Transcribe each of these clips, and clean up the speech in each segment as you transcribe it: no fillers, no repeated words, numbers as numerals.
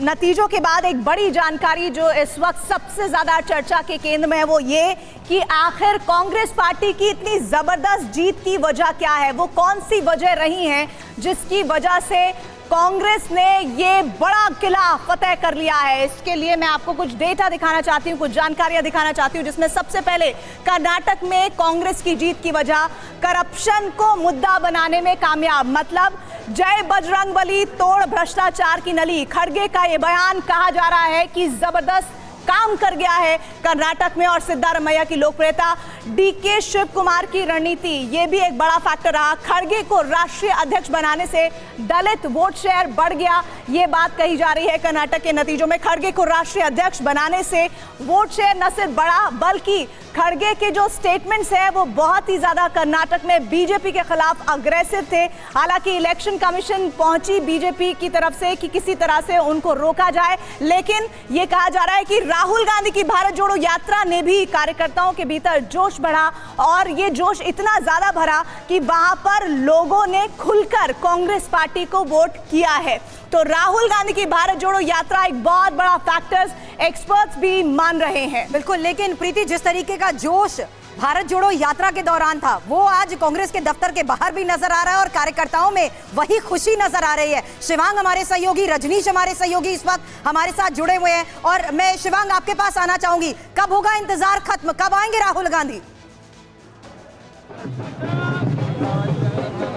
नतीजों के बाद एक बड़ी जानकारी जो इस वक्त सबसे ज्यादा चर्चा के केंद्र में है वो ये कि आखिर कांग्रेस पार्टी की इतनी जबरदस्त जीत की वजह क्या है, वो कौन सी वजह रही है जिसकी वजह से कांग्रेस ने ये बड़ा किला फतेह कर लिया है। इसके लिए मैं आपको कुछ डेटा दिखाना चाहती हूँ, कुछ जानकारियां दिखाना चाहती हूँ, जिसमें सबसे पहले कर्नाटक में कांग्रेस की जीत की वजह करप्शन को मुद्दा बनाने में कामयाब, मतलब जय बजरंगबली तोड़ भ्रष्टाचार की नली। खड़गे का ये बयान कहा जा रहा है कि जबरदस्त काम कर गया है कर्नाटक में, और सिद्धारमैया की लोकप्रियता, डीके शिव कुमार की रणनीति, ये भी एक बड़ा फैक्टर रहा। खड़गे को राष्ट्रीय अध्यक्ष बनाने से दलित वोट शेयर बढ़ गया, ये बात कही जा रही है। कर्नाटक के नतीजों में खड़गे को राष्ट्रीय अध्यक्ष बनाने से वोट शेयर न सिर्फ बढ़ा बल्कि खड़गे के जो स्टेटमेंट्स हैं वो बहुत ही ज्यादा कर्नाटक में बीजेपी के खिलाफ अग्रेसिव थे। हालांकि इलेक्शन कमीशन पहुंची बीजेपी की तरफ से कि किसी तरह से उनको रोका जाए, लेकिन ये कहा जा रहा है कि राहुल गांधी की भारत जोड़ो यात्रा ने भी कार्यकर्ताओं के भीतर जोश बढ़ा, और ये जोश इतना ज्यादा भरा कि वहां पर लोगों ने खुलकर कांग्रेस पार्टी को वोट किया है। तो राहुल गांधी की भारत जोड़ो यात्रा एक बहुत बड़ा फैक्टर्स एक्सपर्ट्स भी मान रहे हैं। बिल्कुल, लेकिन प्रीति, जिस तरीके का जोश भारत जोड़ो यात्रा के दौरान था वो आज कांग्रेस के दफ्तर के बाहर भी नजर आ रहा है और कार्यकर्ताओं में वही खुशी नजर आ रही है। शिवांग हमारे सहयोगी, रजनीश हमारे सहयोगी इस वक्त हमारे साथ जुड़े हुए हैं, और मैं शिवांग आपके पास आना चाहूंगी, कब होगा इंतजार खत्म, कब आएंगे राहुल गांधी?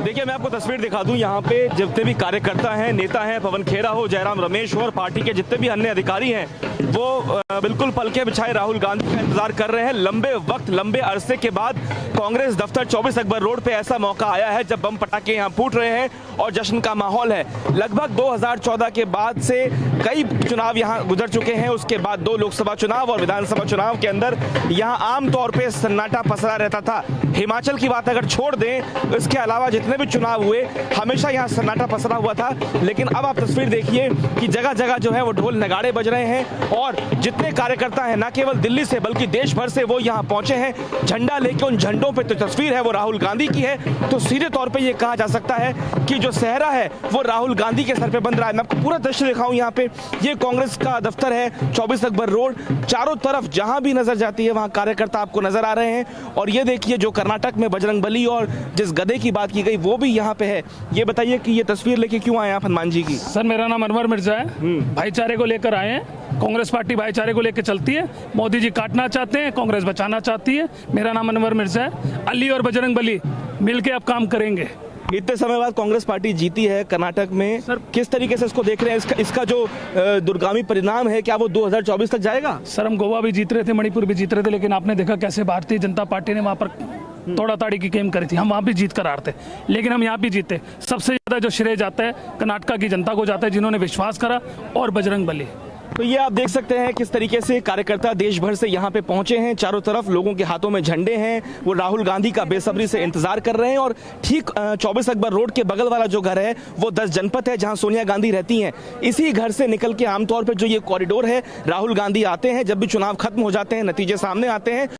देखिए, मैं आपको तस्वीर दिखा दूं, यहाँ पे जितने भी कार्यकर्ता हैं, नेता हैं, पवन खेरा हो, जयराम रमेश हो, और पार्टी के जितने भी अन्य अधिकारी हैं वो बिल्कुल पलके बिछाए राहुल गांधी का इंतजार कर रहे हैं। लंबे वक्त, लंबे अरसे के बाद कांग्रेस दफ्तर 24 अकबर रोड पे ऐसा मौका आया है जब बम पटाखे यहाँ फूट रहे हैं और जश्न का माहौल है। लगभग 2014 के बाद से कई चुनाव यहाँ गुजर चुके हैं, उसके बाद 2 लोकसभा चुनाव और विधानसभा चुनाव के अंदर यहाँ आमतौर पर सन्नाटा पसरा रहता था। हिमाचल की बात अगर छोड़ दें, इसके अलावा जितने भी चुनाव हुए हमेशा यहाँ सन्नाटा पसरा हुआ था। लेकिन अब आप तस्वीर देखिए कि जगह जगह जो है वो ढोल नगाड़े बज रहे हैं, और जितने कार्यकर्ता हैं, न केवल दिल्ली से बल्कि देश भर से वो यहाँ पहुंचे हैं झंडा लेके। उन झंडों पे तो तस्वीर है वो राहुल गांधी की है, तो सीधे तौर पे ये कहा जा सकता है कि जो सेहरा है वो राहुल गांधी के सर पे बंध रहा है। मैं आपको पूरा दृश्य दिखाऊं, यहाँ पे ये कांग्रेस का दफ्तर है 24 अकबर रोड, चारों तरफ जहां भी नजर जाती है वहां कार्यकर्ता आपको नजर आ रहे हैं। और ये देखिए, जो कर्नाटक में बजरंगबली और जिस गधे की बात की गई वो भी यहाँ पे है। ये बताइए कि ये तस्वीर लेके क्यों आए आप हनुमान जी की? सर, मेरा नाम अनवर मिर्जा है, भाईचारे को लेकर आए हैं। कांग्रेस पार्टी भाईचारे को लेकर चलती है, मोदी जी काटना चाहते हैं, कांग्रेस बचाना चाहती है। मेरा नाम अनवर मिर्जा है। अली और बजरंगबली मिलके अब काम करेंगे। इतने समय बाद कांग्रेस पार्टी जीती है कर्नाटक में, सर किस तरीके से इसको देख रहे हैं? इसका जो दूरगामी परिणाम है, क्या वो 2024 तक जाएगा? सर, हम गोवा भी जीत रहे थे, मणिपुर भी जीत रहे थे, लेकिन आपने देखा कैसे भारतीय जनता पार्टी ने वहां पर तोड़ा ताड़ी की गेम करी थी। हम वहां भी जीत कर हारते, लेकिन हम यहाँ भी जीते। सबसे ज्यादा जो श्रेय जाता है कर्नाटक की जनता को जाता है, जिन्होंने विश्वास करा, और बजरंगबली। तो ये आप देख सकते हैं किस तरीके से कार्यकर्ता देश भर से यहाँ पे पहुंचे हैं। चारों तरफ लोगों के हाथों में झंडे हैं, वो राहुल गांधी का बेसब्री से इंतजार कर रहे हैं। और ठीक 24 अकबर रोड के बगल वाला जो घर है वो 10 जनपद है जहां सोनिया गांधी रहती हैं। इसी घर से निकल के आमतौर पर जो ये कॉरिडोर है, राहुल गांधी आते हैं जब भी चुनाव खत्म हो जाते हैं, नतीजे सामने आते हैं।